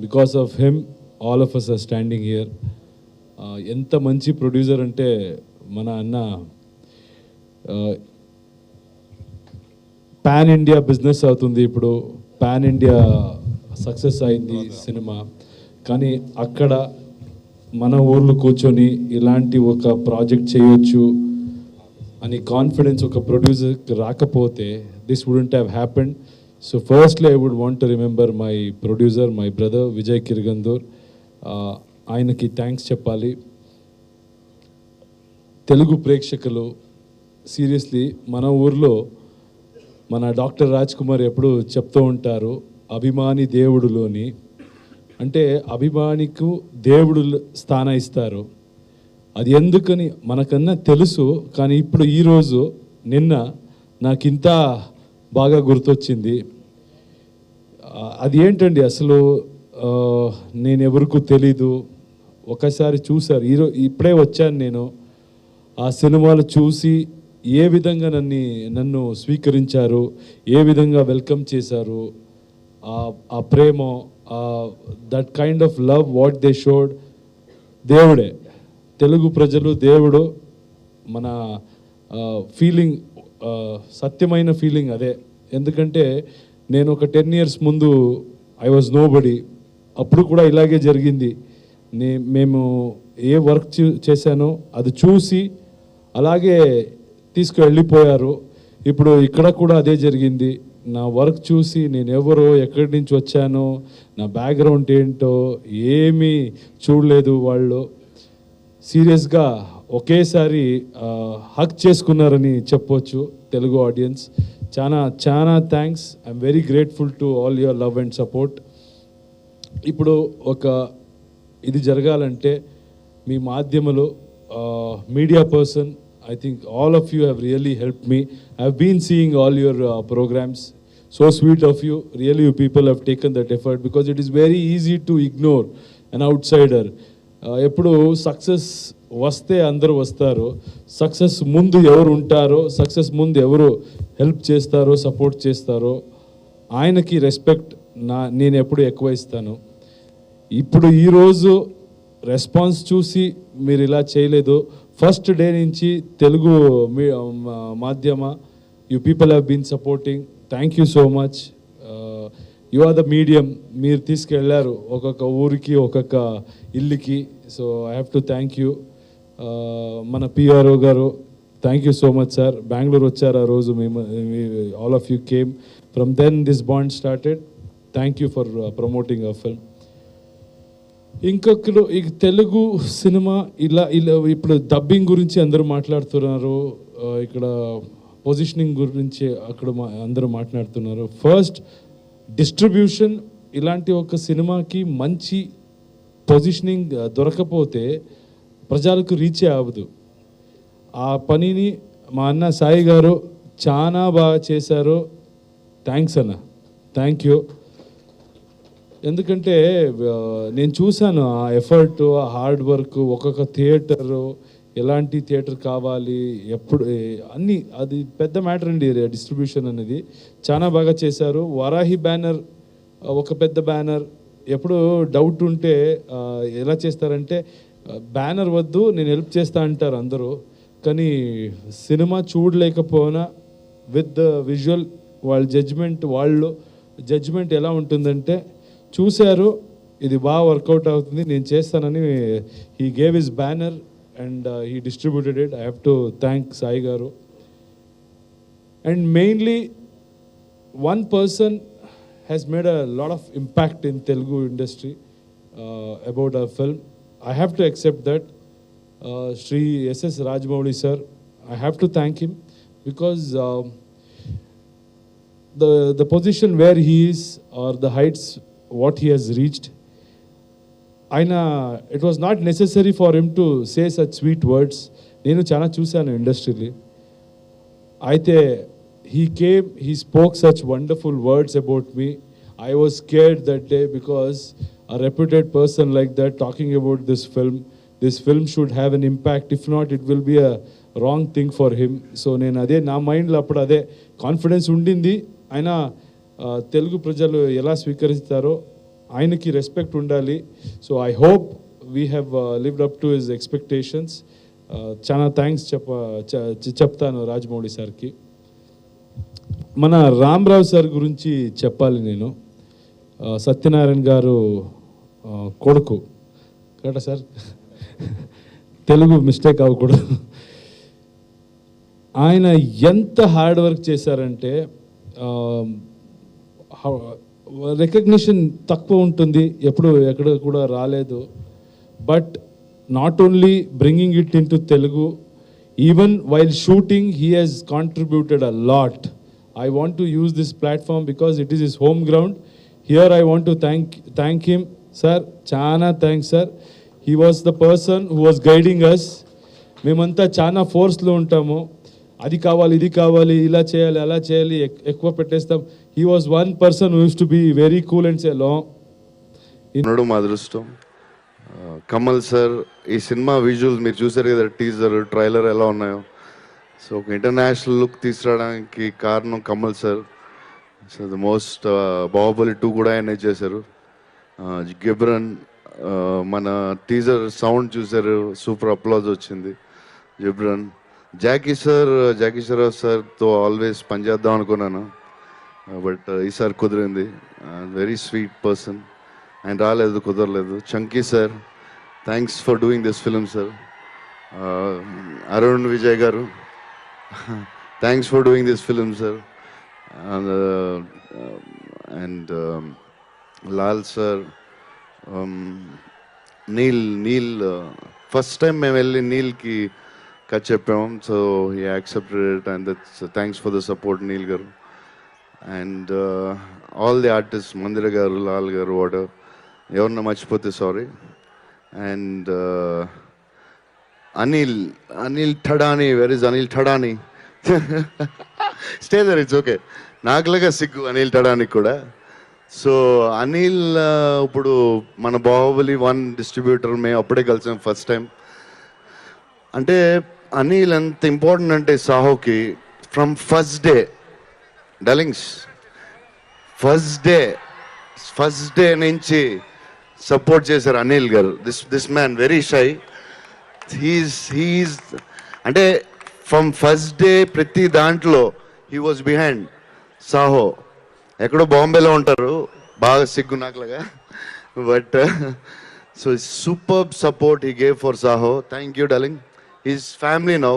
Because of him all of us are standing here. ఎంత మంచి producer అంటే మన అన్న పాన్ ఇండియా బిజినెస్ అవుతుంది ఇప్పుడు, పాన్ ఇండియా సక్సెస్ అయింది సినిమా. కానీ అక్కడ మన ఊర్లో కూర్చొని ఇలాంటి ఒక ప్రాజెక్ట్ చేయొచ్చు అని కాన్ఫిడెన్స్ ఒక ప్రొడ్యూసర్కి రాకపోతే this wouldn't have happened. So firstly I would want to remember my producer, my brother Vijay Kiragandur. ఆయనకి థ్యాంక్స్ చెప్పాలి. తెలుగు ప్రేక్షకులు సీరియస్లీ మన ఊర్లో మన డాక్టర్ రాజ్ కుమార్ ఎప్పుడు చెప్తూ ఉంటారు, అభిమాని దేవుడులోని, అంటే అభిమానికు దేవుడు స్థానం ఇస్తారు. అది ఎందుకని మనకన్నా తెలుసు, కానీ ఇప్పుడు ఈరోజు నిన్న నాకు ఇంత బాగా గుర్తొచ్చింది. అది ఏంటండి అసలు నేను ఎవరికూ తెలీదు, ఒకసారి చూశారు. ఇప్పుడే వచ్చాను నేను. ఆ సినిమాలు చూసి ఏ విధంగా నన్ను స్వీకరించారు, ఏ విధంగా వెల్కమ్ చేశారు, ఆ ప్రేమ, that kind of love what they showed, దేవుడే, తెలుగు ప్రజలు దేవుడు. మన ఫీలింగ్, సత్యమైన ఫీలింగ్ అదే. ఎందుకంటే నేను ఒక 10 years ముందు ఐ వాజ్ నో బడీ, అప్పుడు కూడా ఇలాగే జరిగింది. మేము ఏ వర్క్ చేశానో అది చూసి అలాగే తీసుకువెళ్ళిపోయారు. ఇప్పుడు ఇక్కడ కూడా అదే జరిగింది. నా వర్క్ చూసి నేను ఎవరో, ఎక్కడి నుంచి వచ్చానో, నా బ్యాక్గ్రౌండ్ ఏంటో ఏమీ చూడలేదు. వాళ్ళు సీరియస్గా ఒకేసారి హక్ చేసుకున్నారని చెప్పొచ్చు తెలుగు ఆడియన్స్. చాలా చాలా thanks. I'm very grateful to all your love and support. ఇప్పుడు ఇది జరగాలంటే మీ మాధ్యమలో, media person, I think all of you have really helped me. I've been seeing all your programs. So sweet of you. Really, you people have taken that effort, because it is very easy to ignore an outsider. ఎప్పుడు success వస్తే అందరూ వస్తారు, success ముందు ఎవరు ఉంటారో, success ముందు ఎవరు help చేస్తారో, సపోర్ట్ చేస్తారో ఆయనకి రెస్పెక్ట్ నేను ఎప్పుడు ఎక్కువ ఇస్తాను. ఇప్పుడు ఈరోజు రెస్పాన్స్ చూసి మీరు ఇలా చేయలేదు. ఫస్ట్ డే నుంచి తెలుగు మాధ్యమ you people have been supporting. Thank you so much. You are the medium. మీరు తీసుకెళ్ళారు ఒక్కొక్క ఊరికి, ఒక్కొక్క ఇల్లుకి. So I have to thank you. మన పిఆర్ఓ గారు, thank you so much sir. Bengaluru వచ్చారు ఆ రోజు, మేము all of you came. From then this bond started. Thank you for promoting a film. ఇంకొకరు ఈ తెలుగు సినిమా ఇలా ఇప్పుడు డబ్బింగ్ గురించి అందరూ మాట్లాడుతున్నారు, ఇక్కడ పొజిషనింగ్ గురించి అక్కడ అందరూ మాట్లాడుతున్నారు. First distribution. ఇలాంటి ఒక సినిమాకి మంచి పొజిషనింగ్ దొరకపోతే ప్రజలకు రీచే అవ్వదు. ఆ పనిని మా అన్న సాయి గారు చాలా బాగా చేశారు. థ్యాంక్స్ అన్న, థ్యాంక్ యూ. ఎందుకంటే నేను చూశాను ఆ ఎఫర్ట్, ఆ హార్డ్ వర్క్. ఒక్కొక్క థియేటరు, ఎలాంటి థియేటర్ కావాలి, ఎప్పుడు అన్నీ, అది పెద్ద మ్యాటర్ అండి. డిస్ట్రిబ్యూషన్ అనేది చాలా బాగా చేశారు. వరాహి బ్యానర్ ఒక పెద్ద బ్యానర్. ఎప్పుడు డౌట్ ఉంటే ఎలా చేస్తారంటే, బ్యానర్ వద్దు నేను హెల్ప్ చేస్తా అంటారు అందరూ, కానీ సినిమా చూడలేకపోయినా విత్ ద విజువల్ వాళ్ళ జడ్జ్మెంట్ ఎలా ఉంటుందంటే, చూశారు ఇది బాగా వర్కౌట్ అవుతుంది, నేను చేస్తానని he gave his banner and he distributed it. I have to thank Sai garu. And mainly one person has made a lot of impact in Telugu industry about our film. I have to accept that. Shri S.S. Rajmouli sir, I have to thank him, because the position where he is, or the heights what he has reached, it was not necessary for him to say such sweet words. Nenu chana chusanu industry. Aithe he came, he spoke such wonderful words about me. I was scared that day, because a reputed person like that talking about this film should have an impact. If not, it will be a wrong thing for him. So nenu ade na mind lo appudu ade confidence undindi. Aina Telugu ప్రజలు ఎలా స్వీకరిస్తారో ఆయనకి respect ఉండాలి. So I hope we have lived up to his expectations. చాలా thanks చెప్తాను రాజమౌళి సార్కి. మన Rama Rao sir గురించి చెప్పాలి నేను. సత్యనారాయణ గారు కొడుకు కరెక్టా సార్? తెలుగు మిస్టేక్ అవ్వకూడదు. ఆయన ఎంత హార్డ్ వర్క్ చేశారంటే రికగ్నిషన్ తక్కువ ఉంటుంది, ఎక్కడ కూడా రాలేదు. But not only bringing it in to Telugu, even while shooting he has contributed a lot. I want to use this platform because it is his home ground. Here I want to thank him, sir. Chana thanks, sir. He was the person who was guiding us. మేమంతా చాలా ఫోర్స్లో ఉంటాము, అది కావాలి ఇది కావాలి ఇలా చేయాలి అలా చేయాలి ఎక్కువ పెట్టేస్తాం. He was one person who use to be very cool and say long. మా అదృష్టం. కమల్ సార్, ఈ సినిమా విజువల్స్ మీరు చూసారు కదా, టీజర్ ట్రైలర్ ఎలా ఉన్నాయో. సో ఒక ఇంటర్నేషనల్ లుక్ తీసుకురావడానికి కారణం Kamal sir. So the most Baahubali 2 కూడా ఆయన చేశారు. గిబ్రన్, మన టీజర్ సౌండ్ చూశారు, సూపర్ అప్లాజ్ వచ్చింది. జిబ్రన్, జాకీ షరాఫ్ సార్తో ఆల్వేస్ పనిచేద్దాం అనుకున్నాను, బట్ ఈసారి కుదిరింది. Very sweet person. ఆయన రాలేదు, కుదరలేదు. Chunky sir, thanks for doing this film sir. Arun Vijay గారు, thanks for doing this film, sir. And Lal sir, Neil, first time మేము వెళ్ళి నీల్కి కథ చెప్పాము, so he accepted it, and that's thanks for the support, Neil garu. And all the artists, Mandira garu, Lal garu, whatever, ఎవర్న మర్చిపోతే sorry. And Anil Thadani, where is Anil Thadani? Stay there, it's okay. నాకులాగా సిగ్గు అనిల్ టడాని కూడా. So Anil ఇప్పుడు మన Baahubali 1 distributor మేము అప్పుడే కలిసాం first time. అంటే అనిల్ ఎంత ఇంపార్టెంట్ అంటే సాహోకి from first day darlings, first day నుంచి సపోర్ట్ చేశారు Anil garu. This man very shy. He is అంటే ఫ్రమ్ ఫస్ట్ డే ప్రతి దాంట్లో హీ వాజ్ బిహైండ్. సాహో ఎక్కడో బాంబేలో ఉంటారు, బాగా సిగ్గు నాకులాగా, but so super support he gave for Saaho. Thank you darling. He's family now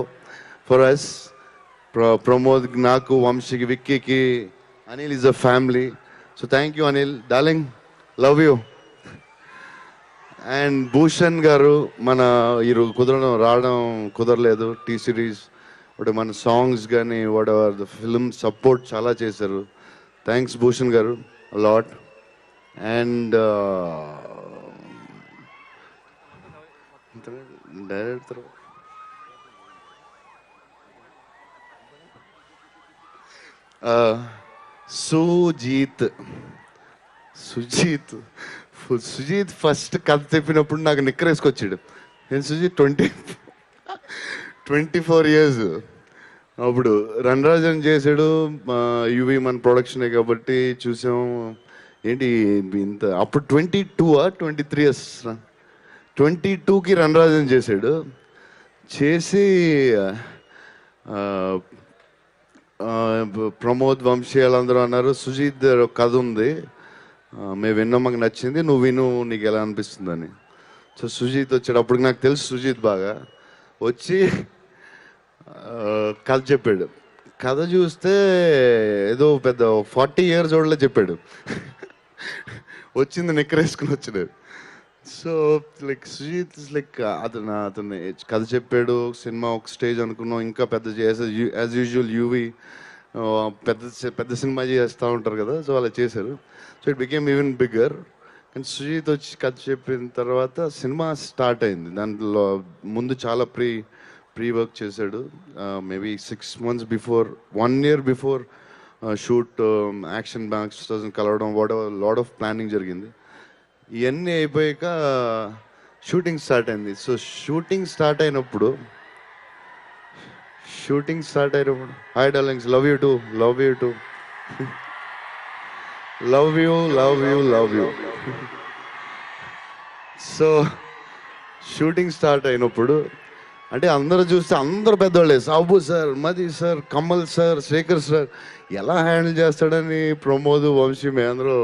for us. Pramod, నాకు, వంశీకి, విక్కీకి, Anil is a family. So thank you Anil darling, love you. And Bhushan garu, మన రావడం కుదరలేదు టీ సిరీస్, ఒకటి మన సాంగ్స్ కానీ whatever the film support చాలా చేశారు. Thanks Bhushan garu lot. And director Sujeeth first కథ చెప్పినప్పుడు నాకు నిక్కరేసుకొచ్చాడు. నేను సుజీత్ 24 years అప్పుడు రణరాజన్ చేశాడు. యువి మన ప్రొడక్షనే కాబట్టి చూసాం. ఏంటి ఇంత అప్పుడు 23 years 22కి రణరాజన్ చేశాడు. చేసి ప్రమోద్, వంశీ వాళ్ళందరూ అన్నారు సుజీత్ కథ ఉంది, మేము విన్నాం, మాకు నచ్చింది, నువ్వు విను, నీకు ఎలా అనిపిస్తుందని. సో సుజీత్ వచ్చాడు. అప్పుడు నాకు తెలుసు సుజీత్ బాగా. వచ్చి కథ చెప్పాడు. కథ చూస్తే ఏదో పెద్ద 40 years ఓల్డ్లో చెప్పాడు. వచ్చింది నిక్కరేసుకుని వచ్చాడు. సో లైక్ సుజీత్ లైక్ అతను కథ చెప్పాడు. సినిమా ఒక స్టేజ్ అనుకున్నాం, ఇంకా పెద్ద యాజ్ యూజువల్ యూవి పెద్ద సినిమా చేస్తూ ఉంటారు కదా, సో అలా చేశారు. So it became even bigger. కానీ సుజీత్ వచ్చి కథ చెప్పిన తర్వాత సినిమా స్టార్ట్ అయింది. దాంట్లో ముందు చాలా ప్రీ వర్క్ చేశాడు. Maybe 6 months before, 1 year before shoot action banks కలవడం, లాట్ ఆఫ్ ప్లానింగ్ జరిగింది. ఇవన్నీ అయిపోయాక షూటింగ్ స్టార్ట్ అయింది. సో షూటింగ్ స్టార్ట్ అయినప్పుడు hi darlings, love you too, love you. So shooting start అయినప్పుడు అంటే అందరూ చూస్తే అందరు పెద్దవాళ్ళే, Sabu sir, Madhi sir, Kamal sir, Shekhar sir, ఎలా హ్యాండిల్ చేస్తాడని ప్రమోద్, వంశీ మేమందరూ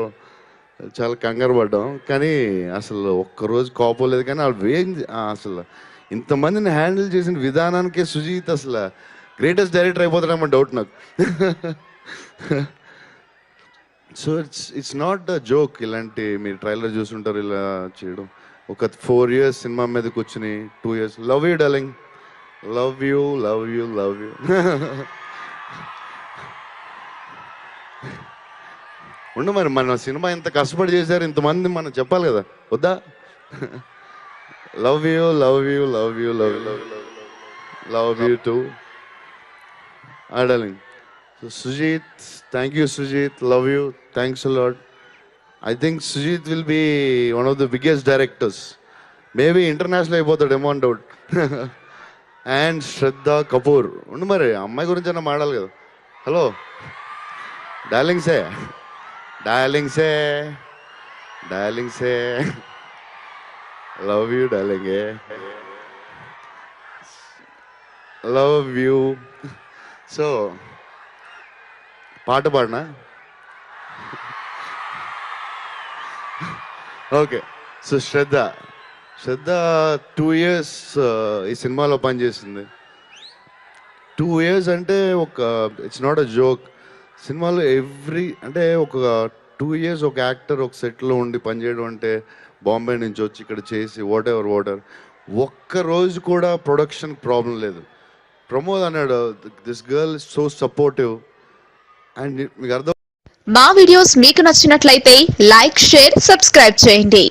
చాలా కంగారు పడ్డాం. కానీ అసలు ఒక్కరోజు కోపం లేదు. కానీ వాళ్ళు అసలు ఇంతమందిని హ్యాండిల్ చేసిన విధానానికే సుజీత్ అసలు గ్రేటెస్ట్ డైరెక్టర్ అయిపోతాడేమో డౌట్ నాకు. So it's not a joke. ఇలాంటి మీరు ట్రైలర్ చూసుంటారు ఇలా చేయడం. ఒక 4 years సినిమా మీద కూర్చుని 2 years love you darling, love you love you love you. ఉండు మరి మన సినిమా ఇంత కష్టపడి చేశారు, ఇంతమంది మనం చెప్పాలి కదా వద్దా? Love you love you love you love you love you too darling. So Sujeeth, thank you Sujeeth, love you, thanks a lot. I think Sujit will be one of the biggest directors. Maybe international అయిపోతాడేమో అని doubt. And శ్రద్ధా కపూర్. ఉండు మరి అమ్మాయి గురించి అన్న మాడాలి కదా. Hello డార్లింగ్సే, డార్లింగ్సే, డార్లింగ్సే, లవ్ యూ డార్లింగే, లవ్ యూ. సో పాట పాడినా? ఓకే. సో శ్రద్ధ 2 years ఈ సినిమాలో పనిచేసింది. 2 years అంటే ఒక ఇట్స్ నాట్ అ జోక్. సినిమాలో అంటే ఒక 2 years ఒక యాక్టర్ ఒక సెట్లో ఉండి పనిచేయడం అంటే, బాంబే నుంచి వచ్చి ఇక్కడ చేసి వాట్ ఎవర్ ఒక్క రోజు కూడా ప్రొడక్షన్ ప్రాబ్లం లేదు. ప్రమోద్ అన్నాడు, this girl is so supportive. And మీకు అర్థం. మా వీడియోస్ మీకు నచ్చినట్లయితే లైక్, షేర్, సబ్స్క్రైబ్ చేయండి.